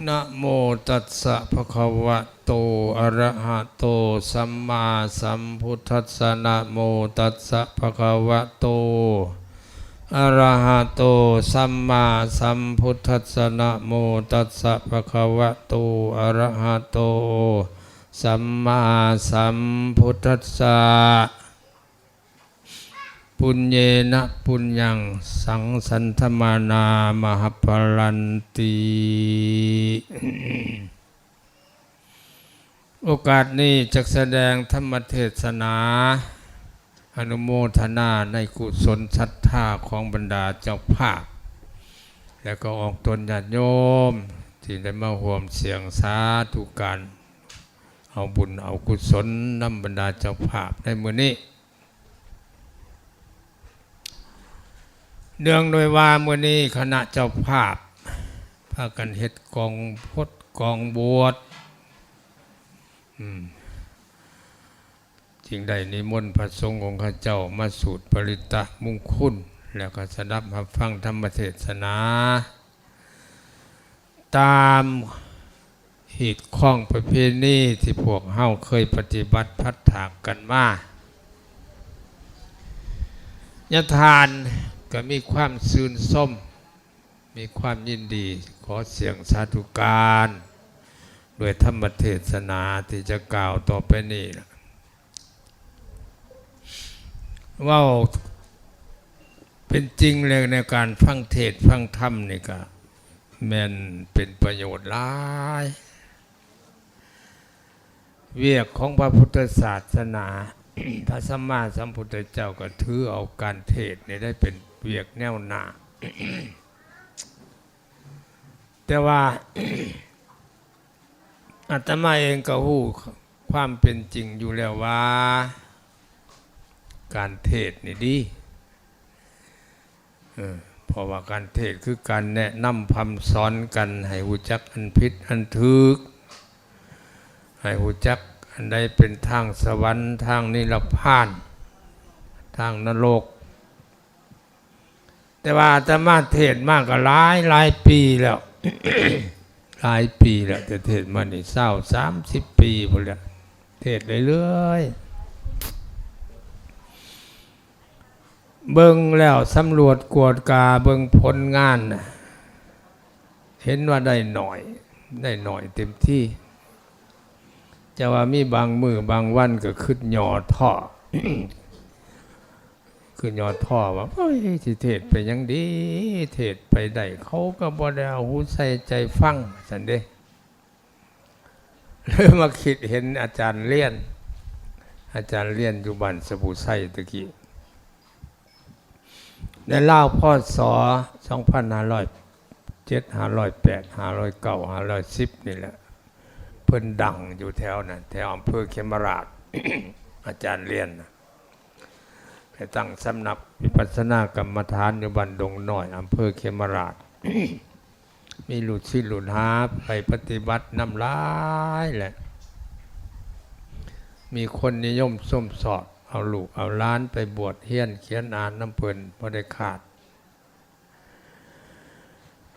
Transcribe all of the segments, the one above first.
นะโมตัสสะภะคะวะโตอะระหะโตสัมมาสัมพุทธัสสะนะโมตัสสะภะคะวะโตอะระหะโตสัมมาสัมพุทธัสสะนะโมตัสสะภะคะวะโตอะระหะโตสัมมาสัมพุทธัสสะปุญเยนะปุญญังสังสันธมานามหพลันติโอกาสนี้จะแสดงธรรมเทศนาอนุโมทนาในกุศลศรัทธาของบรรดาเจ้าภาพและก็ออกตนญาติโยมที่ได้มาร่วมเสียงสาธุการเอาบุญเอากุศลนำบรรดาเจ้าภาพในมื้อนี้เนื่องโดยว่ามื้อนี้คณะเจ้าภาพพากันเฮ็ดกองพจน์กองบวชจึงได้นิมนต์พระสงฆ์ของข้าเจ้ามาสูตรปริตะมงคลแล้วก็สดับรับฟังธรรมเทศนาตามเหตุข้องประเพณีที่พวกเฮาเคยปฏิบัติพัฒนากันมายทานก็มีความซื่นส้มมีความยินดีขอเสียงสาธุการโดยธรรมเทศนาที่จะกล่าวต่อไปนี้ว่าเป็นจริงเลยในการฟังเทศฟังธรรมนี่ก็แม่นเป็นประโยชน์หลายเวียกของพระพุทธศาสนา พระสัมมาสัมพุทธเจ้าก็ถือเอาการเทศนี่ได้เป็นเวียกแนวหน้า แต่ว่า อาตมาเองก็รู้ความเป็นจริงอยู่แล้วว่าการเทศนี่ดีเพราะว่าการเทศคือการแนะนำคำสอนกันให้รู้จักอันผิดอันถูกให้รู้จักอันใดเป็นทางสวรรค์ทางนิพพานทางนรกแต่ว่าอาตมาเทศมากก็หลายปีแล้ว หลายปีแล้วจะเทศมานี่30 ปีพอแล้วเทศเรื่อยๆเบิ่งแล้วสำรวจกวดกาเบิ่งผลงานเห็นว่าได้หน่อยเต็มที่จะว่ามีบางมือบางวันก็ขึ้นหย่อท่อ ขึ้นหย่อท่อว่าเฮ้ยที่เทศไปยังดีเทศไปได้เขาก็บ่ได้เอาหูใส่ใจฟังสันเด้เลยมาคิดเห็นอาจารย์เลี้ยนอยู่บ้านสบู่ไส้ตะกี้ในเล่าพ่อศ2507 508 509 510นี่แหละเพิ่นดังอยู่แถวนั้นแถวอำเภอเขมราช อาจารย์เลี้ยนไปตั้งสำนักวิปัสสนากรรมฐานอยู่บ้านดงน้อยอำเภอเขมราช มีลูกศิษย์ลูกหาไปปฏิบัตินำลายแหละมีคนนิยมส้มสอดเอาลูกเอาล้านไปบวชเฮียนเขียนอ่านน้ำเพิ่นบ่ได้ขาด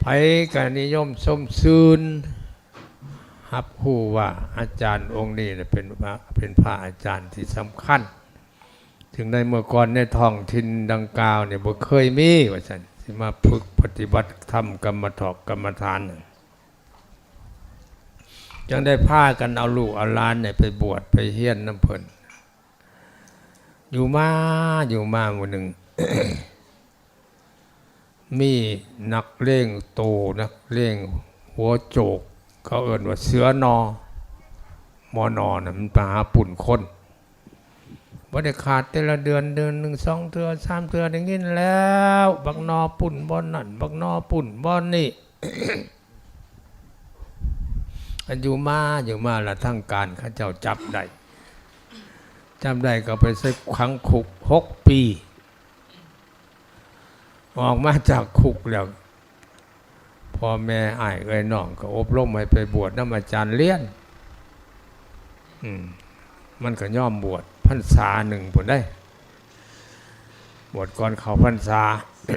ไผก็นิยมส้มซืนฮับฮู้ว่าอาจารย์องค์นี้เป็นพระอาจารย์ที่สำคัญถึงในเมื่อก่อนในท้องถิ่นดังกล่าวเนี่ยบ่เคยมีว่าซั่นสิมาฝึกปฏิบัติธรรมกรรมฐานจังได้พากันเอาลูกเอาหลานเนี่ยไปบวชไปเฮียนน้ำเพิ่นอยู่มาวันหนึ่ง มีนักเลงโตนักเลงหัวโจกเขาเอิ้นว่าเสือนอมอนอน่ะมันไปหาปุ่นคนบ่ได้ขาดแต่ละเดือน1 2 เทื่อ3 เทื่อได้ยินแล้วบักนอปุ่นบ่นั่นบักนอปุ่นบ่นี่ อันอยู่มาละทั้งการเขาเจ้าจับได้ก็ไปใส่ขังคุก6 ปีออกมาจากคุกแล้วพ่อแม่อ้ายเอ้ยน้องก็อบรมให้ไปบวชนำอาจารย์เลี้ยนมันก็ย่อมบวชพรรษาหนึ่งพุ่นได้บวชก่อนเข้าพรรษา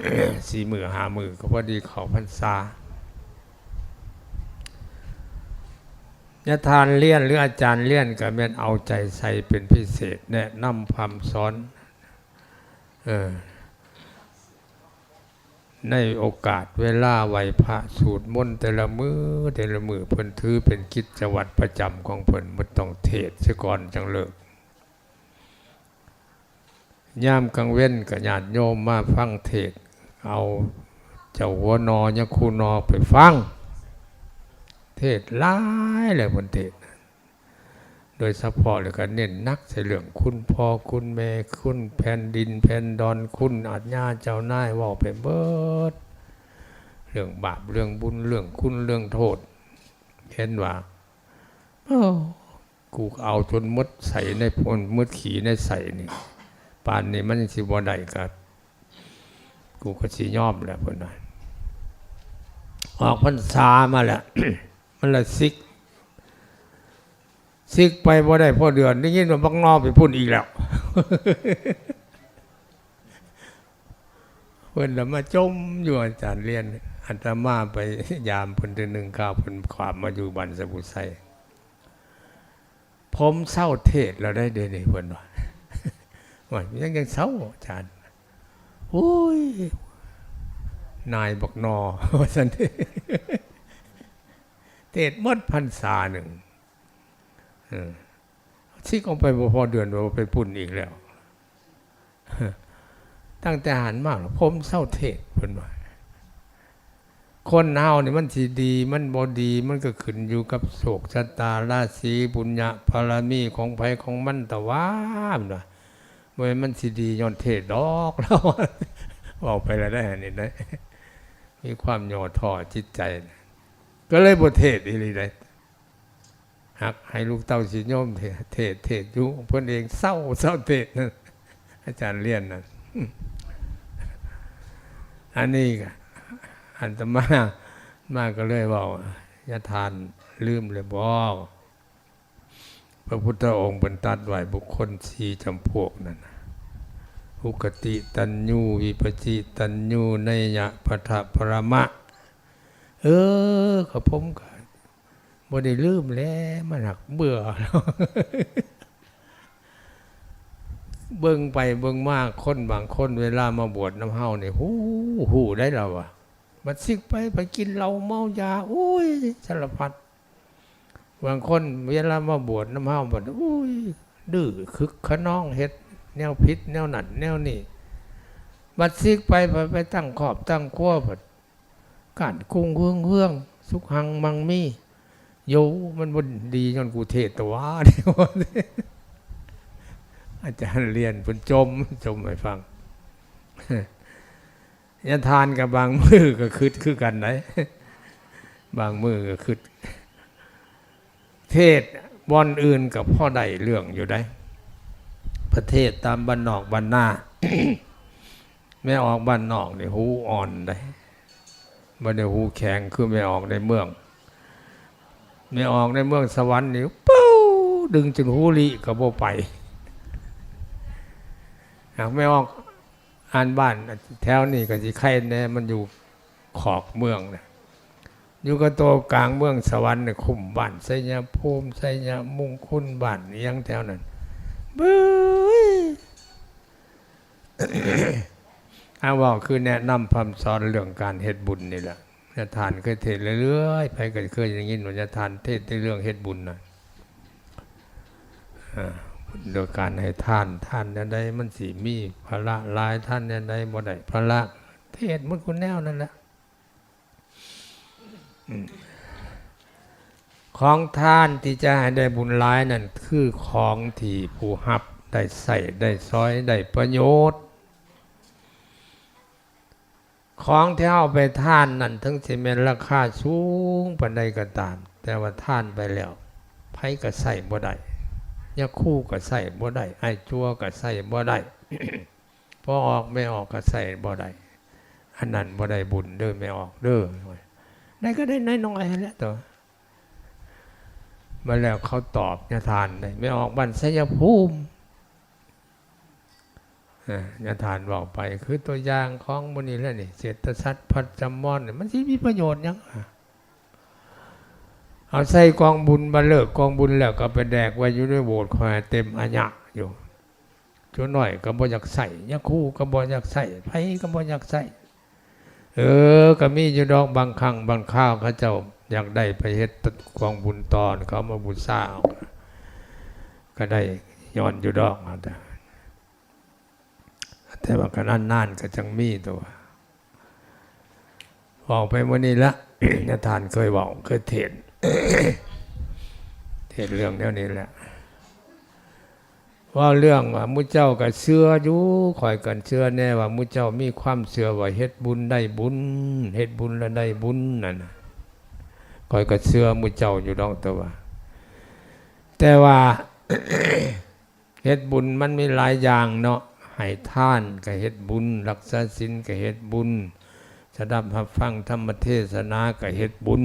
4 มื้อ 5 มื้อก็พอดีเข้าพรรษา ยะทานเลี่ยนหรืออาจารย์เลี่ยนก็แม่นเอาใจใส่เป็นพิเศษแนะนำคำสอนในโอกาสเวลาไหวพระสูตรมนต์แต่ละมือเพิ่นถือเป็นกิจวัตรประจำของเพิ่นบ่ต้องเทศซะก่อนจังเลิกยามกลางเว้นก็ญาติโยมมาฟังเทศเอาเจ้าหัวนอยะคูนอไปฟังเทศหลายเลยเพิ่นเทศโดยเฉพาะเลยก็เน้นนักใส่เรื่องคุณพ่อคุณแม่คุณแผ่นดินแผ่นดอนคุณอาญาเจ้านายว่าไปเบิดเรื่องบาปเรื่องบุญเรื่องคุณเรื่องโทษเห็นว่ากูเอาจนมดใส่ในพนมดขี่ในใส่นี่ป่านนี้มันสิบ่ได้ก็กูก็สิยอมแหละเพิ่นว่าออกพรรษามาแล้ว มันละซิกไปบ่ได้พอเดือนได้ยินว่าบักนอไปพุ่นอีกแล้ว เพิ่นละมาจมอยู่อาจารย์เรียนอาตมาไปยามเพิ่นทีนึงข้าวเพิ่นความมาอยู่บ้านสมุทรไสผมเศร้าเทศเราได้เดี๋ยวนี้เพิ่นว่า ว่ายังเศร้าอาจารย์โอ้ยนายบักนอว่าซั่น เทศหมดพรรษาหนึ่งซิกออกไปพอเดือนว่าไปปุ่นอีกแล้วตั้งแต่หันมากผมเศร้าเทศเพิ่นว่าคนเฮานี่มันสิดีมันบ่ดีมันก็ขึ้นอยู่กับโชคชะตาราศีบุญญาบารมีของไผของมันแต่ว่าน่ะบ่มันสิดีย้อนเทศดอกแล้วเว้าไปแล้วได้นี่นะมีความย่อท้อจิตใจก็เลยบ่เทศอีหลีได้หักให้ลูกเต้าสิโยมเทศอยู่เพิ่นเองเศร้าเทศนั่นอาจารย์เรียนนั่นอันนี้ก็อันตมาก็เลยบอกอย่าทานลืมเลยบอกพระพุทธองค์บรรทัดไว้บุคคลสี่จำพวกนั่นอุกติตัญญูวิปจิตัญญูนัยยะปัฏฐปรมะก็ผมก็บ่ได้ลืมแล้วมันหักเบื่อแล้ว เบิ่งไปเบิ่งมาคนบางคนเวลามาบวชน้ำเฮานี่หูได้แล้วอ่ะบัดซิกไปกินเหล้าเมายาอุ้ยสารพัดบางคนเวลามาบวชน้ำเฮาบัดอุ้ยดื้อคึกขนองเฮ็ดแนวพิษแนวนั่นแนวนี้บัดซิกไปตั้งขอบตั้งครัวบัดการกุ้งเฮืองสุขหังมังมีโยมันบ่ดีจนกูเทศตวาเดียวอาจารย์เรียนเพิ่นจมให้ฟังยะทานกับบางมือก็คือกันได้บางมือก็คือเทศบ่อนอื่นกับพ่อใดเรื่องอยู่ได้ประเทศตามบ้านนอกบ้านหน้า ไม่ออกบ้านนอกนี่หูอ่อนได้บ่ได้หูแข็งคือไม่ออกในเมืองไม่ออกในเมืองสวรรค์นี่ปู้ดึงจนหูลิก็บ่ไปหากไม่ออกอ่านบ้านแถวนี้ก็สิไข่แน่มันอยู่ขอบเมืองนะอยู่กับตัวกลางเมืองสวรรค์เนี่ยคุมบ้านไสยภูมิไสยมงคลบ้านยังแถวนั้นเบ้ย เอาว่าคือแนะนำคำสอนเรื่องการเฮ็ดบุญนี่แหละญาทานเคยเทศเรื่อยๆไปก็เคยอย่างนี้หนูญาทานเทศในเรื่องเฮ็ดบุญนะโดยการให้ท่านใดมันสิมีภาระหลายท่านใดบ่ได้ภาระเทศมันคุณแนวนั่นแหละของท่านที่จะให้ได้บุญหลายนั่นคือของที่ผู้รับได้ใส่ได้ซอยได้ประโยชน์ของที่เอาไปท่านนั่นถึงสิแม่นราคาสูงปานใดก็ตามแต่ว่าท่านไปแล้วไผก็ใส่บ่ได้ยาคู่ก็ใส่บ่ได้ไอ้จัวก็ใส่บ่ได้ พอออกไม่ออกก็ใส่บ่ได้อันนั้นบ่ได้บุญเด้อไม่ออกเด้อได้ก็ได้น้อยๆแล้วตัวมาแล้วเขาตอบญาทานได้ไม่ออกบ้านไสยภูมิญาทานบอกไปคือตัวอย่างของมื้อนี้แล้วนี่เศรษฐสัตว์พัดจำมอนมันสิมีประโยชน์หยัง เอาใส่กองบุญมาเลิกกองบุญแล้วก็ไปแดกไว้อยู่ในโบสถ์คอยเต็มอัญญะอยู่ชั่วหน่อยก็บ่อยากใส่ยาคู่ก็บ่อยากใส่ไผก็บ่อยากใส่ก็มีอยู่ดอกบางครั้งบางข้าวเขาเจ้าอยากได้ไปเฮ็ดกองบุญตอนเขามาบูชาก็ได้ย้อนอยู่ดอกแต่ว่าก็นานๆก็จังมีตัวบอกไปวันนี้ละอาจารย์เคยบอกเคยเทศเรื่องนี้แหละว่าเรื่องว่ามุเจ้าก็เชื่ออยู่คอยกันเชื่อแน่ว่ามุเจ้ามีความเชื่อว่าเฮ็ดบุญได้บุญเฮ็ดบุญแล้วได้บุญนั่นน่ะคอยก็เชื่อมุเจ้าอยู่ดอกแต่ว่า เฮ็ดบุญมันมีหลายอย่างเนาะให้ทานก็เฮ็ดบุญรักษาศีลก็เฮ็ดบุญสดับรับฟังธรรมเทศนาก็เฮ็ดบุญ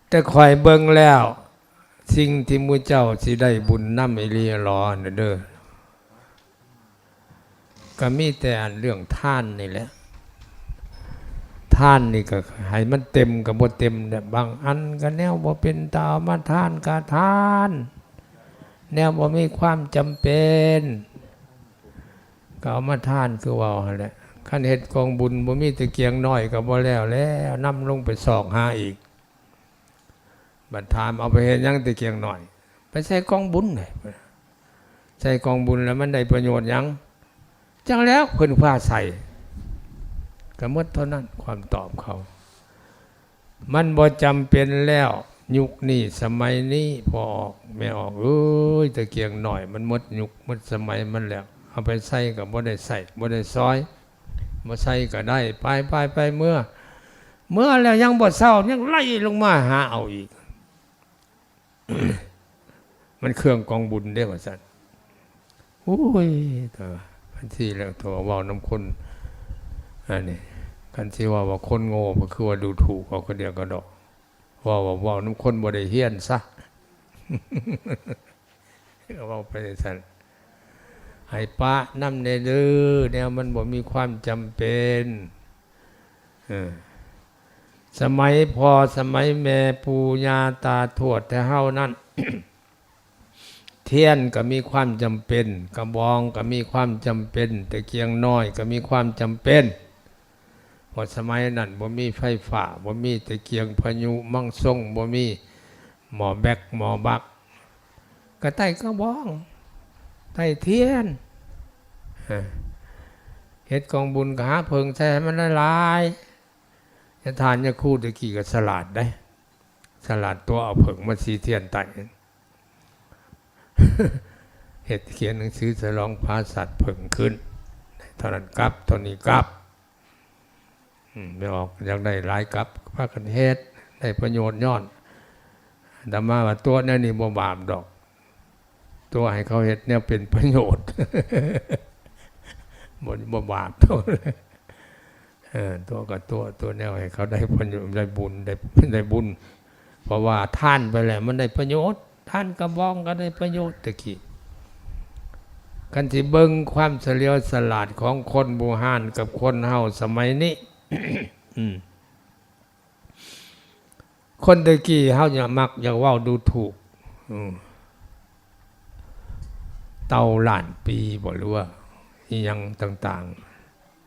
แต่คอยเบิ่งแล้วสิ่งที่มุเจ้าสิได้บุญนำอีหลีหรอเด้อก็มีแต่อันเรื่องทานนี่แหละทานนี่ก็ให้มันเต็มกับบ่เต็มเนี่ยบางอันก็แนวบ่เป็นตามาทานก็ทานแนวบ่มีความจำเป็นก็เอามาทานคือว่าหั่นแหละคันเฮ็ดกองบุญบ่มีตะเกียงน้อยก็บ่แล้วนำลงไปซอกหาอีกบัดถามเอาไปเฮ็ดหยังตะเกียงน้อยไปใส่กองบุญนี่ใส่กองบุญแล้วมันได้ประโยชน์หยังจังแล้วเพิ่นพาใส่ก็หมดเท่านั้นความตอบเขามันบ่จำเป็นแล้วยุคนี้สมัยนี้พอออกไม่ออกตะเกียงหน่อยมันหมดยุคหมดสมัยมันแล้วเอาไปใส่ก็บ่ได้ใส่บ่ได้ซอยบ่ใส่ก็ได้ไปเมื่อแล้วยังบ่เศร้ายังไล่ลงมาหาเอาอีก มันเครื่องกองบุญได้ว่าซั่นโอ้ยตัวพันที่แล้วตัวเว้าน้ำคนอันนี้คันสิว่าคนโง่ก็คือว่าดูถูกเอาคนเดียวก็ดอกว่าน้ำคนบ่ได้เฮียนซะ เว้าไปซั่นให้ปะนำแน่เด้อแนวมันบ่มีความจำเป็นสมัยพ่อสมัยแม่ปู่ย่าตาทวดแต่เฮานั่น เทียนก็มีความจำเป็นกระบองก็มีความจำเป็นตะเกียงน้อยก็มีความจำเป็นพอสมัยนั้นบ่มีไฟฟ้าบ่มีตะเกียงพายุมั่งส่งบ่มีหมอแบกหมอบักก็ใต้กระบองใต้เทียนเฮ็ดกองบุญก็หาเพิงใส่ให้มันละลายจะทานยาคู่ตะกี้ก็สลัดได้สลัดตัวเอาเพิงมาสีเทียนไต่เฮ็ดเขียนหนังสือฉลองพระสัตว์เพิงขึ้นเท่านั้นกลับเท่านี้กลับไม่ออกอยากได้หลายกลับพากันเฮ็ดได้ประโยชน์ย้อนแต่มาว่าตัวนี้นี่บ่บาปดอกตัวให้เขาเฮ็ดเนี่ยเป็นประโยชน์ บ่บาปตัวกับตัวแนวให้เขาได้ประโยชน์ได้บุญได้บุญเพราะว่าท่านไปแล้วมันได้ประโยชน์ท่านกระบองก็ได้ประโยชน์ตะกี้กันที่เบิ่งความเฉลียวฉลาดของคนโบราณกับคนเฮาสมัยนี้ คนตะกี้เฮาอย่ามักอยากเว้าดูถูกเต่าล้านปีบ่รู้ว่าอีหยังต่าง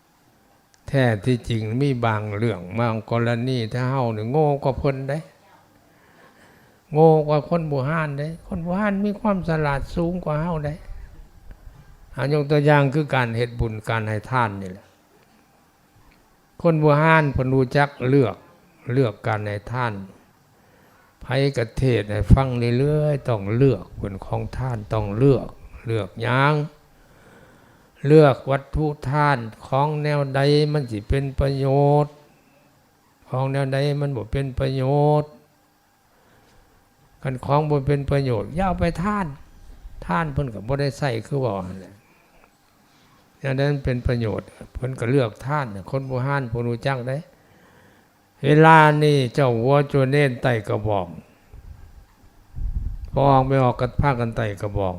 ๆแท้ที่จริงมีบางเรื่องบางกรณีถ้าเฮานี่โง่กว่าเพิ่นได้โง่กว่าคนโบราณได้คนโบราณมีความฉลาดสูงกว่าเฮาได้ยกตัวอย่างคือการเฮ็ดบุญการให้ทานนี่แหละคนโบราณเพิ่นรู้จักเลือกการให้ทานไผกระเทศให้ฟังเรื่อยๆต้องเลือกเป็นของทานต้องเลือกอย่างเลือกวัตถุทานของแนวใดมันสิเป็นประโยชน์ของแนวใดมันบ่เป็นประโยชน์กันของบ่เป็นประโยชน์อย่าเอาไปทานเพิ่นก็บ่ได้ใช้คือว่านั่นแหละอย่างนั้นเป็นประโยชน์เพิ่นก็เลือกทานคนโบราณเพิ่นรู้จักได้เวลานี้เจ้าวัวโจเน่นไต่กระบอกพอออกไม่ออกกันพากันไต่กระบอก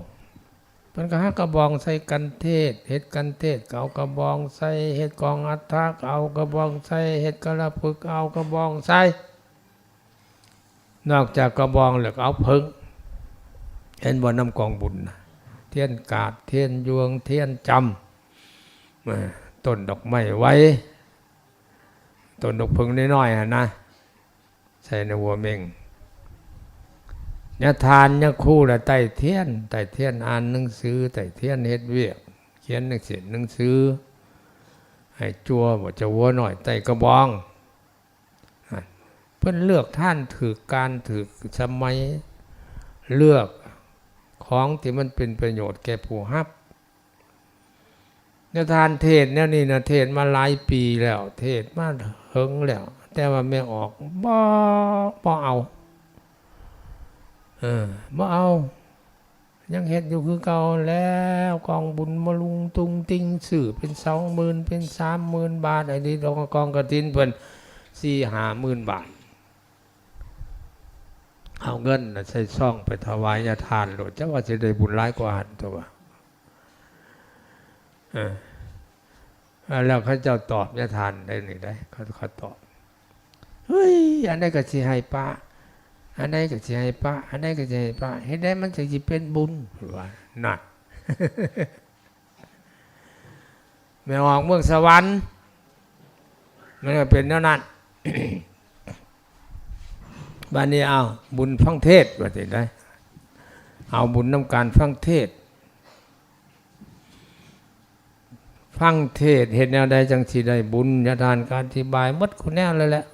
มันก็หากระบองใส่กันเทศเฮ็ดกันเทศเอากระบองใส่เฮ็ดกองอัฏฐะเอากระบองใส่เฮ็ดกระปึกเอากระบองใส่นอกจากกระบองแล้วก็เอาพึ่งเห็นบ่น้ำกองบุญเทียนกาดเทียนยวงเทียนจำต้นดอกไม้ไว้ต้นดอกพึ่งน้อยๆนะใส่ในหัวเม่งยะทานยะคู่ละไต่เทียนอ่านหนังสือไต่เทียนเฮ็ดเวียกเขียนหนังสือให้จัวบ่จะวัวหน่อยไต่กระบองเพิ่นเลือกท่านถือการถือสมัยเลือกของที่มันเป็นประโยชน์แก่ผู้รับยะทานเทศเนี่ยนี่นะเทศมาหลายปีแล้วเทศมาเฮิงแล้วแต่ว่าไม่ออกบ่เอาบ่เอายังเฮ็ดอยู่คือเก่าแล้วกองบุญมาลุงตุงติงซื้อเป็น 20,000 เป็น 30,000 บาทไอ้นี่กองกฐินเพิ่น 4-50,000 บาทเอาเงินใส่ซองไปถวายญาทานโลดจักว่าสิได้บุญหลายกว่าหันตัวแล้วเขาเจ้าตอบญาทานได้นี่ได้เขาตอบเฮ้ยอันใดก็สิให้ป้าอันใดก็สิให้ป้าอันใดก็สิให้ป้าเฮ็ดได้มันสิเป็นบุญว่านั่น แม่ออกเมืองสวรรค์มันก็เป็นแนวนั้น บัดนี้เอาบุญฟังเทศว่าสิได้เอาบุญนำการฟังเทศเฮ็ดแนวใดจังสิได้บุญญาทานการอธิบายหมดคุณแนวเลยแหละ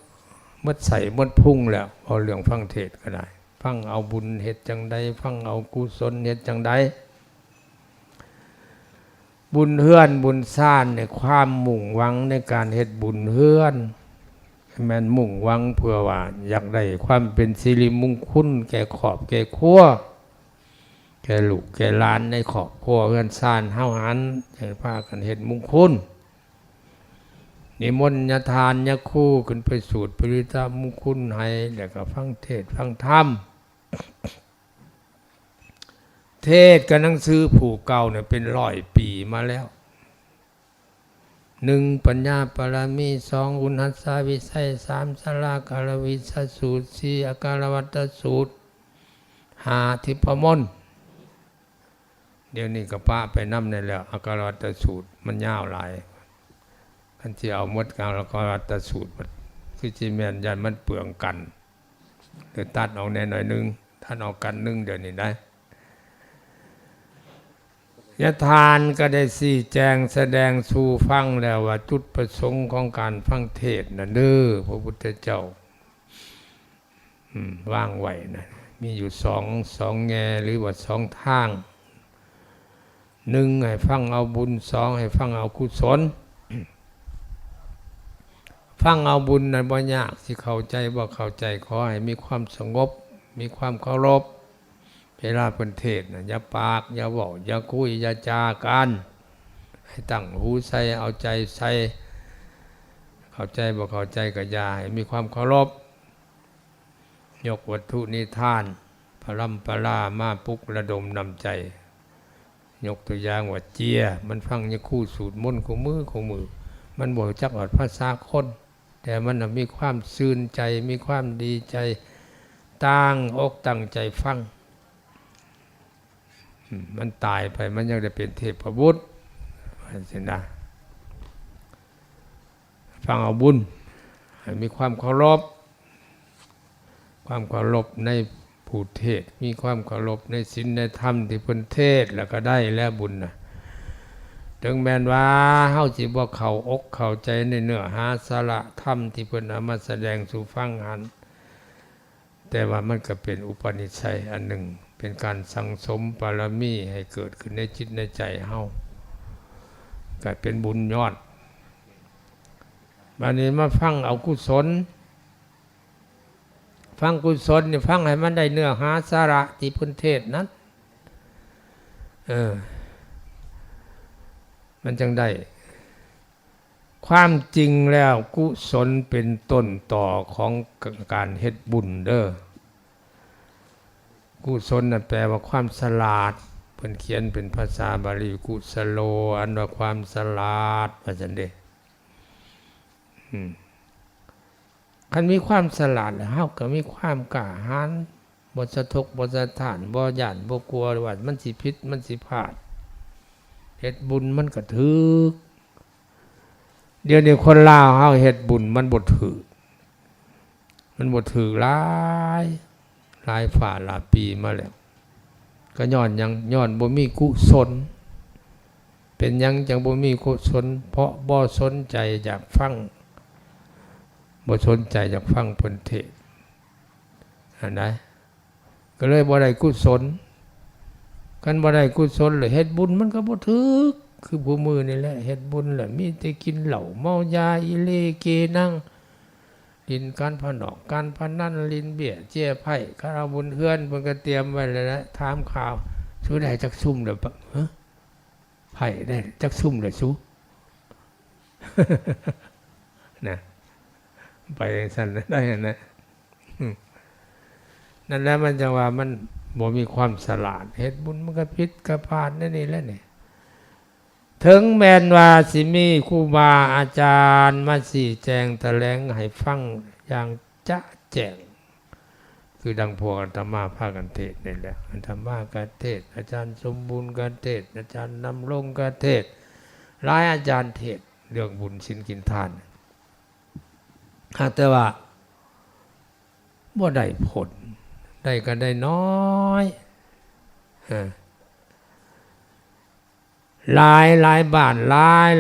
หมดใส่หมดพุ่งแล้วเอาเรื่องฟังเทศก็ได้ฟังเอาบุญเฮ็ดจังใดฟังเอากุศลเฮ็ดจังใดบุญเฮือนบุญซ่านในความมุ่งหวังในการเฮ็ดบุญเฮือนแม่นมุ่งหวังเพื่อว่าอยากได้ความเป็นสิริมงคลแก่ครอบแก่ครัวแก่ลูกแก่หลานในครอบครัวเฮือนซ่านเฮาหันให้พากันเฮ็ดมงคลนิมนต์ญาทานญาคู่ขึ้นไปสูตรปริตามงคลให้แล้วก็ฟังเทศฟังธรรมเทศกับหนังสือผู้เก่าเนี่ยเป็น100 ปีมาแล้ว1ปัญญาปรมี2อุณหัสสาวิสัย3สลากาลวิสสูตร4อาการวัตสูตร5ทิพมนต์เดี๋ยวนี้ก็ป้าไปนำได้แล้วอาการวัตสูตรมันยาวหลายอันที่เอาหมดการแล้วก็รัตสูตรคือจีแมนยันมันเปลืองกันเดี๋ยวตัดออกแน่หน่อยนึงท่านออกกันนึงเดี๋ยวนี้ได้ยะทานก็ได้ชี้แจงแสดงสู่ฟังแล้วว่าจุดประสงค์ของการฟังเทศน์นั่นเด้อพระพุทธเจ้าวางไว้นะมีอยู่สองแง่หรือว่า2 ทาง 1ให้ฟังเอาบุญ2ให้ฟังเอากุศลฟังเอาบุญนั้นบ่ยากสิเข้าใจบ่เข้าใจขอให้มีความสงบมีความเคารพเวลาเพิ่นเทศน์น่ะอย่าปากอย่าเว้าอย่าคุยอย่าจากันให้ตั้งหูใส่เอาใจใส่เข้าใจบ่เข้าใจก็อย่าให้มีความเคารพยกวัตถุนิทานพระลัมปรามาปุกระดมนำใจยกตัวอย่างว่าเจียมันฟังยาคู่สูตรมนต์ของมือมันบ่จักออกภาษาคนแต่มันมีความซื่นใจมีความดีใจตั้งอกตั้งใจฟังมันตายไปมันยังได้เป็นเทพบุตรสินะฟังเอาบุญให้มีความเคารพในผู้เทศมีความเคารพในศีลในธรรมที่เพิ่นเทศแล้วก็ได้แล้วบุญนะถึงแม้ว่าเฮาสิบ่เข้าอกเข้าใจในเนื้อหาสาระธรรมที่เพิ่นเอามาแสดงสู่ฟังหันแต่ว่ามันก็เป็นอุปนิสัยอันหนึ่งเป็นการสั่งสมบารมีให้เกิดขึ้นในจิตในใจเฮาก็เป็นบุญยอดบัดนี้มาฟังเอากุศลฟังกุศลนี่ฟังให้มันได้เนื้อหาสาระที่เพิ่นเทศนั้นมันจังได้ความจริงแล้วกุศลเป็นต้นต่อของการเฮ็ดบุญเด้อกุศลนั่นแปลว่าความฉลาด พิ่นเขียนเป็นภาษาบาลีกุสโลอันว่าความสลาดว่าซั่นเด้คันมีความสลาดแล้วเฮาก็มีความกล้าหาญบ่สะทกบ่สะท้านบ่ย้านบ่กลัวว่ามันสิผิดมันสิพลาดเฮ็ดบุญมันก็ถูกเดี๋ยวนี้คนลาวเฮาเฮ็ดบุญมันบ่ถูกมันบ่ถูกหลายฝ่าหลายปีมาแล้วก็ย้อนหยังย้อนบ่มีกุศลเป็นหยังจังบ่มีกุศลเพราะบ่สนใจอยากฟังบ่สนใจอยากฟังเพิ่นเทศน์อันใดก็เลยบ่ได้กุศลกันบ่ได้กุศลเลยเฮ็ดบุญมันก็บ่ถูกคือผู้มือนี่แหละเฮ็ดบุญแหละมีแต่กินเหล้าเมายาอิเลเกนั่งลินการพนอกการพนันลินเบี้ยเจี้ยไผ่คาราบุญเฮือนเพิ่นก็เตรียมไว้แล้วนะถามข่าวสู้ได้จักซุ่มเด้อฮะไผ่ได้จักซุ่มเลยสู้นะไปสั่นได้นะนั่นแหละมันจะว่ามันบ่มีความสลาดเฮ็ดบุญมันก็ผิดก็พลาดนั่นนี่แหละนี่ถึงแม้นว่าสิมีครูบาอาจารย์มาชี้แจงแถลงให้ฟังอย่างจะแจ้งคือดังพวกอาตมาพากันเทศน์นี่แหละอาตมาก็เทศน์อาจารย์สมบูรณ์ก็เทศน์อาจารย์นำลงก็เทศน์หลายอาจารย์เทศน์เรื่องบุญศีลกินทานแต่ว่าบ่ได้ผลได้ก็ได้น้อยหลายบ้านหล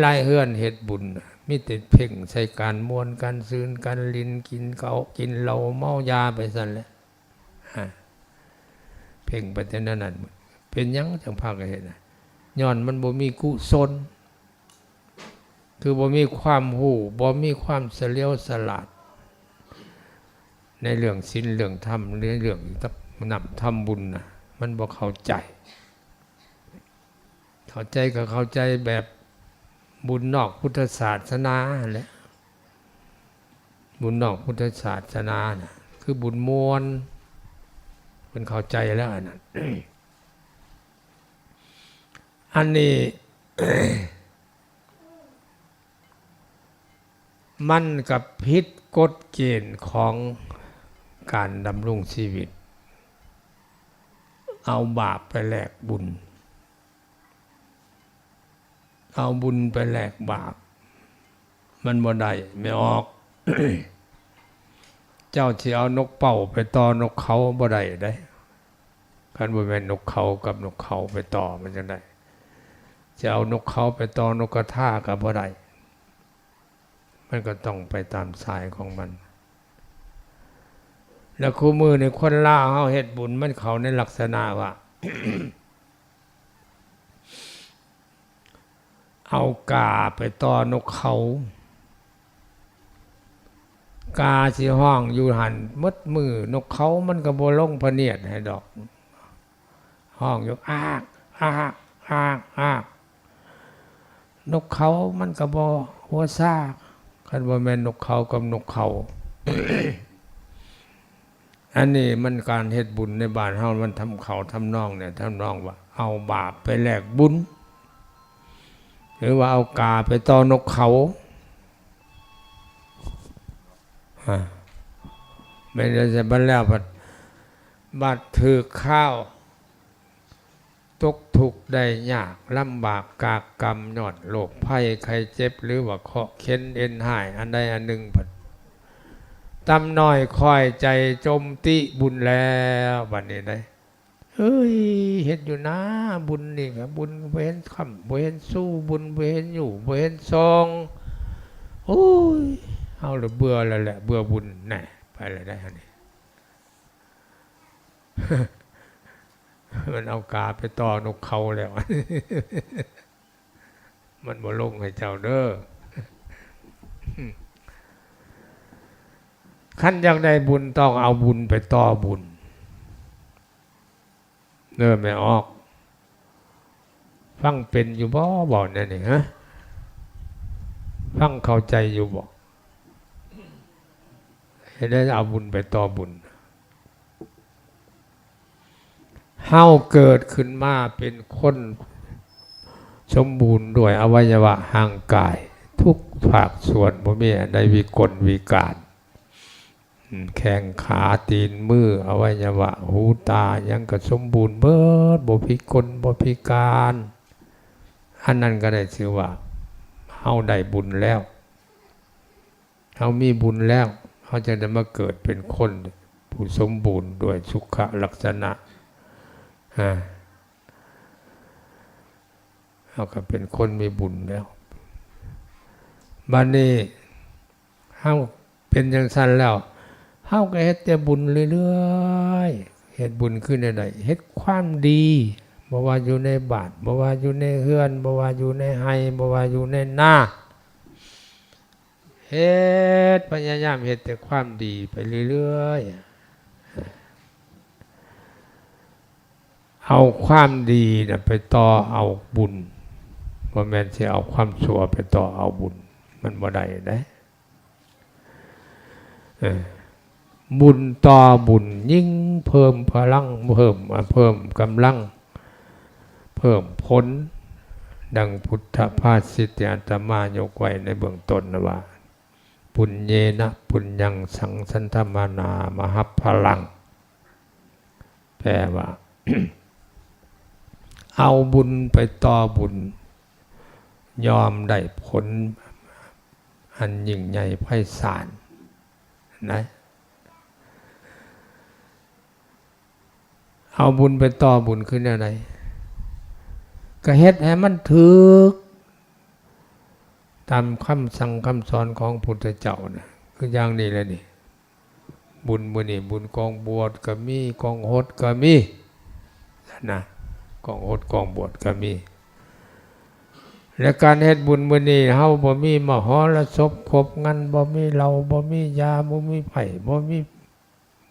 ายเฮือนเฮ็ดบุญมีแต่เพ่งใส่การมวนกันซืนกันลินกินเกากินเหล้าเมายาไปซั่นแหละเพ่งไปแต่นั้นเป็นหยังจังพากันเฮ็ดย้อนมันบ่มีกุศลคือบ่มีความรู้บ่มีความเฉลียวฉลาดในเรื่องศีลเรื่องธรรมในเรื่องนำทำบุญน่ะมันบ่เข้าใจก็เข้าใจแบบบุญนอกพุทธศาสนาแหละบุญนอกพุทธศาสนาน่ะคือบุญมวลมันเข้าใจแล้วอันนั้น อันนี้ มันกับผิดกฎเกณฑ์ของการดำรงชีวิตเอาบาปไปแลกบุญเอาบุญไปแลกบาปมันบ่ได้ไม่ออก เจ้าที่เอานกเป่าไปต่อนกเขาบ่ได้ได้คันบ่แม่นนกเขากับนกเขาไปต่อมันจังได๋จะเอานกเขาไปต่อนกกระทาก็บ่ได้มันก็ต้องไปตามสายของมันแล้วคู่มือในคนลาวเฮาเฮ็ดบุญมันเขาในลักษณะว่า เอากาไปต่อนกเขากาสิห้องอยู่หันมดมือนกเขามันก็บ่ลงพะเนียดให้ดอกห้องอยู่อากนกเขามันก็บ่หัวซ่าคันบ่แม่นนกเขากับนกเขา อันนี้มันการเฮ็ดบุญในบ้านเฮามันทำเขาทำนองเนี่ยทำนองว่าเอาบาปไปแลกบุญหรือว่าเอากาไปต่อนกเขาไม่ได้จะบันแล้วบัดถือข้าวตกทุกข์ได้ยากลำบากกากกรรมยอดโรคภัยไข้เจ็บหรือว่าเคราะห์เข็นเอ็นหายอันใดอันหนึ่งบัดตำน้อยคอยใจจมติบุญแล้วบัดนี้ได้เฮ้ยเห็นอยู่นะบุญนี่ครับบุญบ่เห็นค่ำบ่เห็นสู้บุญบ่เห็นอยู่บ่เห็นซองโอ้ยเอาละเบื่อแล้วแหละเบื่อบุญแน่ไปเลยได้อันนี้ มันเอากาไปต่อนกเขาแล้ว มันบ่ลงให้เจ้าเด้อ คันอยากได้บุญต้องเอาบุญไปต่อบุญเด้อไม่ออกฟังเป็นอยู่บ่บอกนั่นนี่ฮะฟังเข้าใจอยู่บ่ให้ได้เอาบุญไปต่อบุญ เฮาเกิดขึ้นมาเป็นคนสมบูรณ์ด้วยอวัยวะห่างกายทุกภาคส่วนบ่มีอันใดวิกลวิการแข้งขาตีนมืออวัยวะหูตายังก็สมบูรณ์เบิดบ่พิกลบ่พิการอันนั้นก็ได้ชื่อว่าเฮาได้บุญแล้วเฮามีบุญแล้วเฮาจะได้มาเกิดเป็นคนผู้สมบูรณ์ด้วยสุขลักษณะเราก็เป็นคนมีบุญแล้วบัดนี้เฮาเป็นจังซั่นแล้วเฮาก็เฮ็ดแต่บุญเรื่อยๆเฮ็ดบุญขึ้นได้เฮ็ดความดีบ่ว่าอยู่ในบาตรบ่ว่าอยู่ในเฮือนบ่ว่าอยู่ในไร่บ่ว่าอยู่ในนาเฮ็ดพยายามเฮ็ดแต่ความดีไปเรื่อยๆเอาความดีน่ะไปต่อเอาบุญบ่แม่นสิเอาความชั่วไปต่อเอาบุญมันบ่ได้เด้บุญต่อบุญยิ่งเพิ่มพลังเพิ่มกำลังเพิ่มผลดังพุทธภาษิตอาตมายกไว้ในเบื้องต้นนะว่าปุญเยนะปุญญังสังสันธมานามหัพพลังแปลว่า เอาบุญไปต่อบุญยอมได้ผลอันยิ่งใหญ่ไพศาลนะเอาบุญไปต่อบุญขึ้นอะไรก็เฮ็ดให้มันถึกตามคำสั่งคำสอนของพุทธเจ้านะคืออย่างนี้แหละนี่บุญมื้อนี้บุญกองบวชก็มีกองหดก็มีนะกองหดกองบวชก็มีและการเฮ็ดบุญมื้อนี้เฮาบ่มีมหรสพครบงานบ่มีเหล้าบ่มียาบ่มีไผบ่มี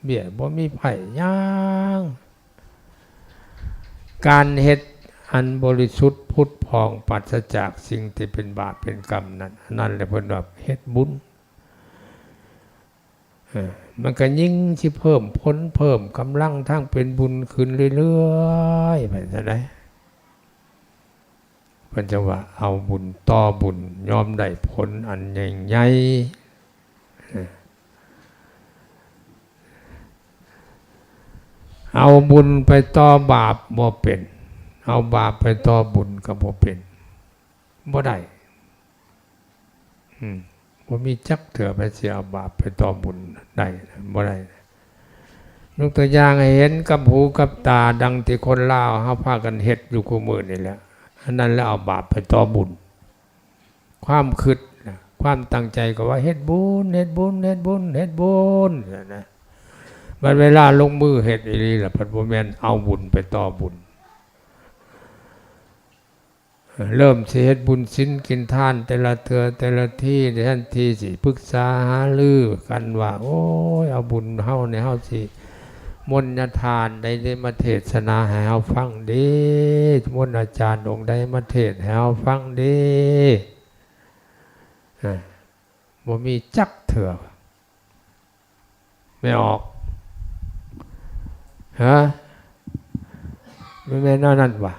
เบียร์บ่มีไผย่างการเฮ็ดอันบริสุทธิ์พุทธพองปราศจากสิ่งที่เป็นบาปเป็นกรรมนั่นแหละเพิ่นว่าเฮ็ดบุญมันก็ยิ่งสิเพิ่มผลเพิ่มกำลังทั้งเป็นบุญขึ้นเรื่อยๆไปซะได้เพิ่นจะว่าเอาบุญต่อบุญยอมได้ผลอันใหญ่ๆเอาบุญไปต่อบาปบ่เป็นเอาบาปไปต่อบุญก็บ่เป็นบ่ได้บ่มีจักเถื่อไปเสียเอาบาปไปต่อบุญได้บ่ได้ยกตัวอย่างให้เห็นกับหูกับตาดังที่คนลาวเฮาพากันเฮ็ดอยู่คู่มื้อนี่แหละอันนั้นแล้วเอาบาปไปต่อบุญความคิดความตั้งใจก็ว่าเฮ็ดบุญเฮ็ดบุญเฮ็ดบุญเฮ็ดบุญนะบัดเวลาลงมือเฮ็ดอีหลีล่ะเพิ่นบ่แม่นเอาบุญไปต่อบุญเริ่มสิเฮ็ดบุญศีลกินทานแต่ละเทื่อแต่ละที่ทันทีสิปรึกษาหารือกันว่าโอ้ยเอาบุญเฮาเนี่ยเฮาสิมนต์ทานได้มาเทศนาให้เฮาฟังเด้มนต์อาจารย์องค์ใดมาเทศให้เฮาฟังเด้บ่มีจักเถื่อไม่ออกฮะไม่แม่นนั่นว่ะ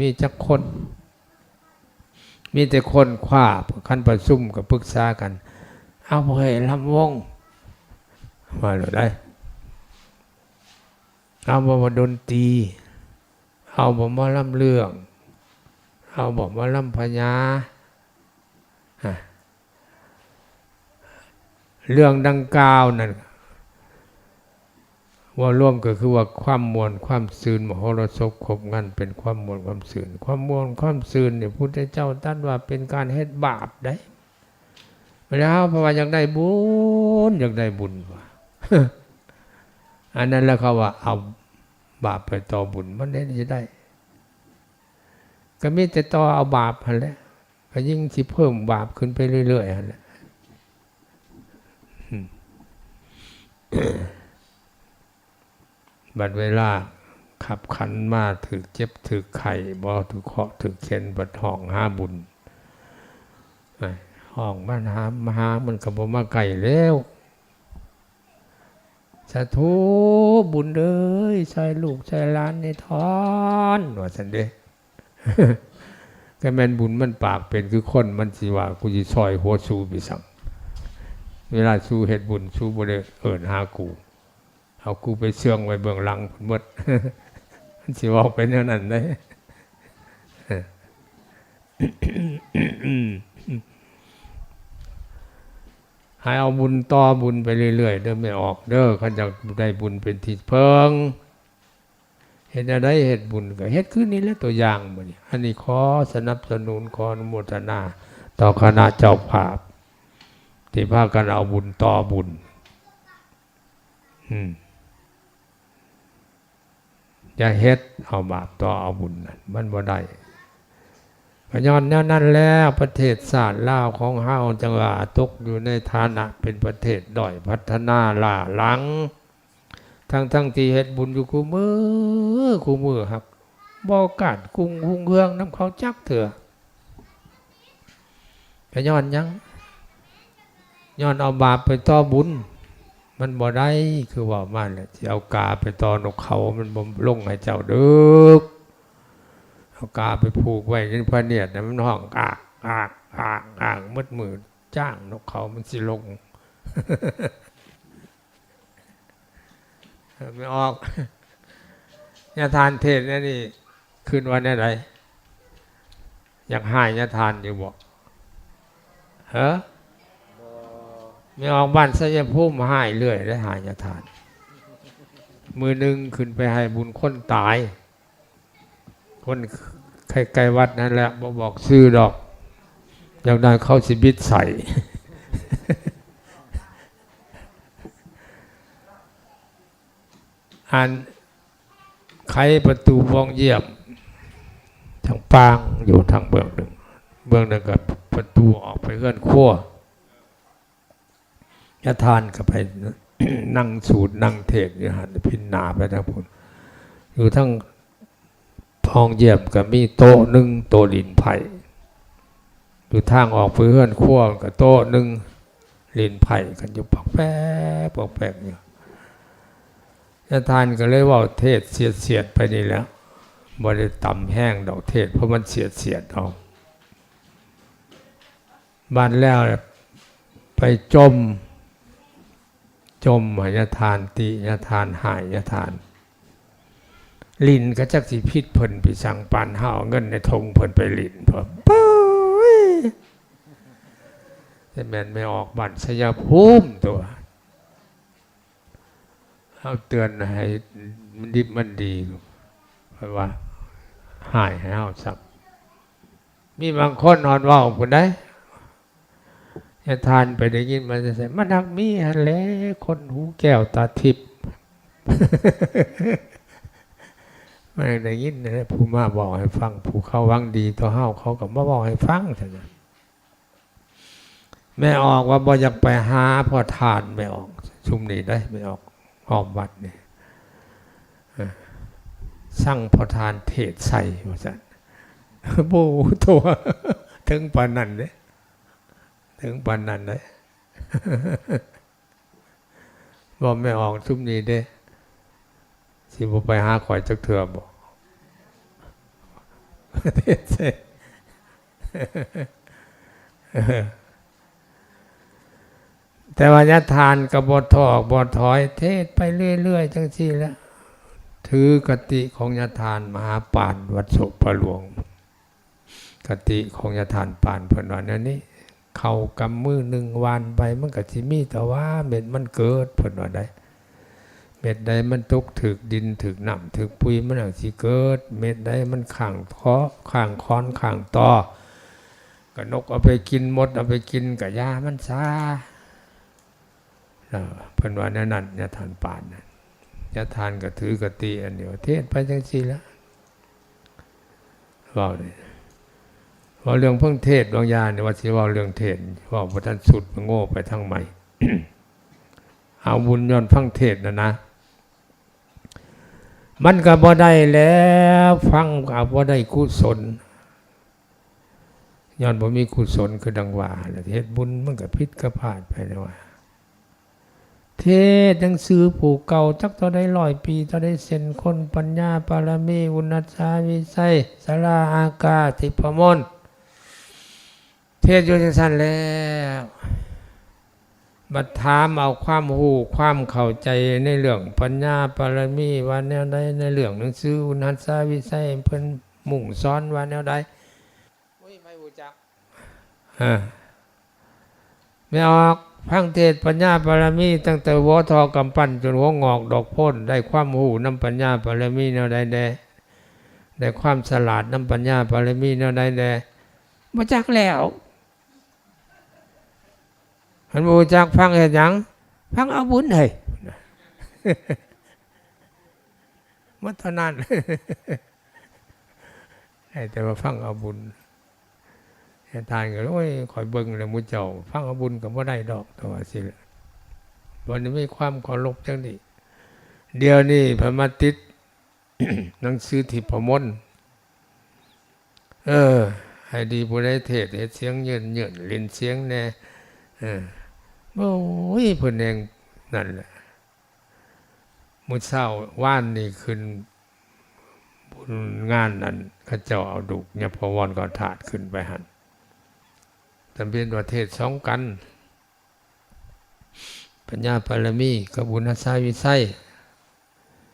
มีจักคนมีแต่คนคว้าคันประชุมกับปรึกษากันเอาบ่ให้ลำวงว่าหรือได้เอาบ่มาดนตรีเอาบ่มาลำเรื่องเอาบ่มาลำพญาเรื่องดังกล่าวนั่นว่าร่วมก็คือว่าความมวลความซื่นมโหรสพครบงานเป็นความมวลความซื่นความมวลความซื่นเนี่ยพุทธเจ้าตรัสว่าเป็นการเฮ็ดบาปได้แล้วเพราะว่าอยากได้บุญอยากได้บุญว่ะ อันนั้นแล้วเขาว่าเอาบาปไปต่อบุญมันได้จะได้ก็มีแต่ต่อเอาบาปหั่นแหละก็ยิ่งสิเพิ่มบาปขึ้นไปเรื่อยๆหั่นแหละบัดเวลาขับขันมาถือเจ็บถือไข่บ่ถือเคาะถือเข็นบัดห้องหาบุญห้องมาหามันก็บ่มาไกลแล้ว สาธุบุญเอ้ยใส่ลูกใส่หลานในทอนว่าสันเด้ ก็แม่นบุญมันปากเป็นคือคนมันสิว่ากูสิซอยหัวชูไปสั่งเวลาชูเฮ็ดบุญชูบ่ได้เอิ้นหากูเอากูไปเชื่องไว้เบื้องหลังหมด มันสิเว้าเป็นแนวนั้นได้ ให้เอาบุญต่อบุญไปเรื่อยๆเด้อไม่ออกเด้อเขาจะได้บุญเป็นที่เพิงเห็นอะไรเฮ็ดบุญก็เฮ็ดขึ้นนี่แหละตัวอย่างมื้อนี้อันนี้ขอสนับสนุนขออนุโมทนาต่อคณะเจ้าภาพที่พากันเอาบุญต่อบุญอย่าเฮ็ดเอาบาปต่อเอาบุญมันบ่ได้ก็ย้อนแนวนั้นแล้วประเทศชาติลาวของเฮาจังว่าตกอยู่ในฐานะเป็นประเทศด้อยพัฒนาล้าหลังทั้งที่เฮ็ดบุญอยู่คู่มือครับบ่กาดกุ้งหุงเฮืองน้ำเขาจักเถื่อก็ย้อนยังย้อนเอาบาปไปต่อบุญมันบ่ได้คือว่ามันแหละสิเอากาไปต่อนกเขามันบ่ลงให้เจ้าเด้อเอากาไปผูกไว้ในพระเนียดมันห้องอ่างมืดมือจ้างนกเขามันสิลง ไม่ออกญาทานเทศนี่คืนวันไหนอยากหายญาทานอยู่บอกเฮ้ไม่ออกบ้านสยามภูมิหายเรื่อยได้หายญาทานมือหนึ่งขึ้นไปให้บุญคนตายคนไกลวัดนั่นแหละบอกซื้อดอกอยากได้เข้าสิบิดใส่ อันไขประตูวงเยี่ยมทางปางอยู่ทางเบื้องหนึ่งกับประตูออกไปเลื่อนขั้วยาทานก็ไป นั่งสูตรนั่งเทศอยู่หันพินนาไปทางพุ่นอยู่ทั้งห้องเยี่ยมก็มีโต๊ะหนึ่งโต๊ะลินไผ่อยู่ทางออกไปเลื่อนขั้วกับโต๊ะหนึ่งลินไผ่กันอยู่ปักแป๊กอยู่ญาทานก็เลยว่าเทศเสียดไปนี่แล้วบ่ได้ต่ำแห้งดอกเทศเพราะมันเสียดเอาบ้านแล้วไปจมญาทานติญาทานหายญาทานลินก็จักสิพิษเพิ่นไปสั่งปานเฮาเงินในธงเพิ่นไปลินเพิ่นปุ้ยแต่แม่นไม่ออกบ้านสยามภูมิตัวเอาเตือนให้มันดิบมันดีเพราะว่าหายให้เอาสักมีบางคนนอนว่าคนได้จะทานไปได้ยินมันจะใส่มันนักมีอะไรคนหูแก้วตาทิพย์ ไม่ได้ยินนะผู้มาบอกให้ฟังผู้เขาวังดีต่อเฮาเขาก็มาบอกให้ฟังเท่านั้นแม่ออกว่าบ่อยากไปหาพอทานไม่ออกชุมนี้ได้ไม่ออกหอมวัดนี่สั่งพอทานเทศใส่ว่าซั่นโบตัวถึงปานนั้นเด้ถึงปานนั้นเลยบอกไม่ออกชุมนี้เด้สิบ่ไปหาข่อยจักเทื่อบ่เทศใส่แต่ว่าญาทานกับบทอกบทถอยเทศไปเรื่อยๆจังซี่แหละถือกติของญาทานมหาปานวัดโสปหลวงกติของญาทานปานเพิ่นว่านั่นนี่เข้ากำมือหนึ่งวันไปมันก็สิมีแต่ว่าเม็ดมันเกิดเพิ่นว่าได้เม็ดใดมันตกถึกดินถึกน้ำถึกปุ๋ยมันก็สิเกิดเม็ดใดมันข้างค้อนข้างตอก็นกเอาไปกินมดเอาไปกินก็ยามันซาเพิ่นว่านั่นญาทานปานนั่นญาทานก็ถือกติอันเดียวเทศไปจังซี่ละว่าเลยว่าเรื่องเพิ่งเทศบางอย่างเนี่ยว่าสิว่าเรื่องเทศว่าพระท่านสุดโง่ไปทั้งใหม่ เอาบุญย้อนฟังเทศนะมันก็บ่ได้แล้วฟังก็บ่ได้กุศลย้อนบ่มีกุศลคือดังว่าแล้วเฮ็ดบุญมันก็ผิดก็พลาดไปแล้วว่าเ เทศหนังสือผูกเก่าจักต่อได้100 ปีต่อได้เส้นคนปัญญาปารมีอุณัสสาวิไสสลาอากาทิพมนเทศอยู่จังซั่นแล้วบัดถามเอาความรู้ความเข้าใจในเรื่องปัญญาปารมีว่าแนวใดในเรื่องหนังสืออุณัสสาวิไสเพิ่นมุ่งสอนว่าแนวใดไม่รู้จักไม่ออกพังเทศปัญญาปารมีตั้งแต่วทกำปั้นจนหัวงอกดอกพ้นได้ความรู้นำปัญญาปารมีแนวใดแดได้ความฉลาดนำปัญญาปารมีแนวใดแดบ่จักแล้วหันบ่จักฟังเฮ็ดหยังฟังเอาบุญเฮ้ยมันเท่านั้นแต่ว่าฟังเอาบุญทานก็โอ้ยคอยเบิ่งแล้วมุเจ้าฟังเอาบุญก็บ่ได้ดอกตัวสิวันนี้มีความเคารพจังนี้เดี๋ยวนี้พระมาติด หนังสือทิพมนต์ให้ดีผู้ใดเทศน์เฮ็ดเสียงเยินเล่นเสียงแน่โอ้ยเพิ่นเองนั่นแหละมื้อเช้าว่านนี่ขึ้นบุญงานนั้นเขาเจ้าเอาดุกเนี่ยพวรก็ถาดขึ้นไปหั่นจำเป็นว่าเทศ2กันปัญญาปารมีกับอุณัสสาวิไส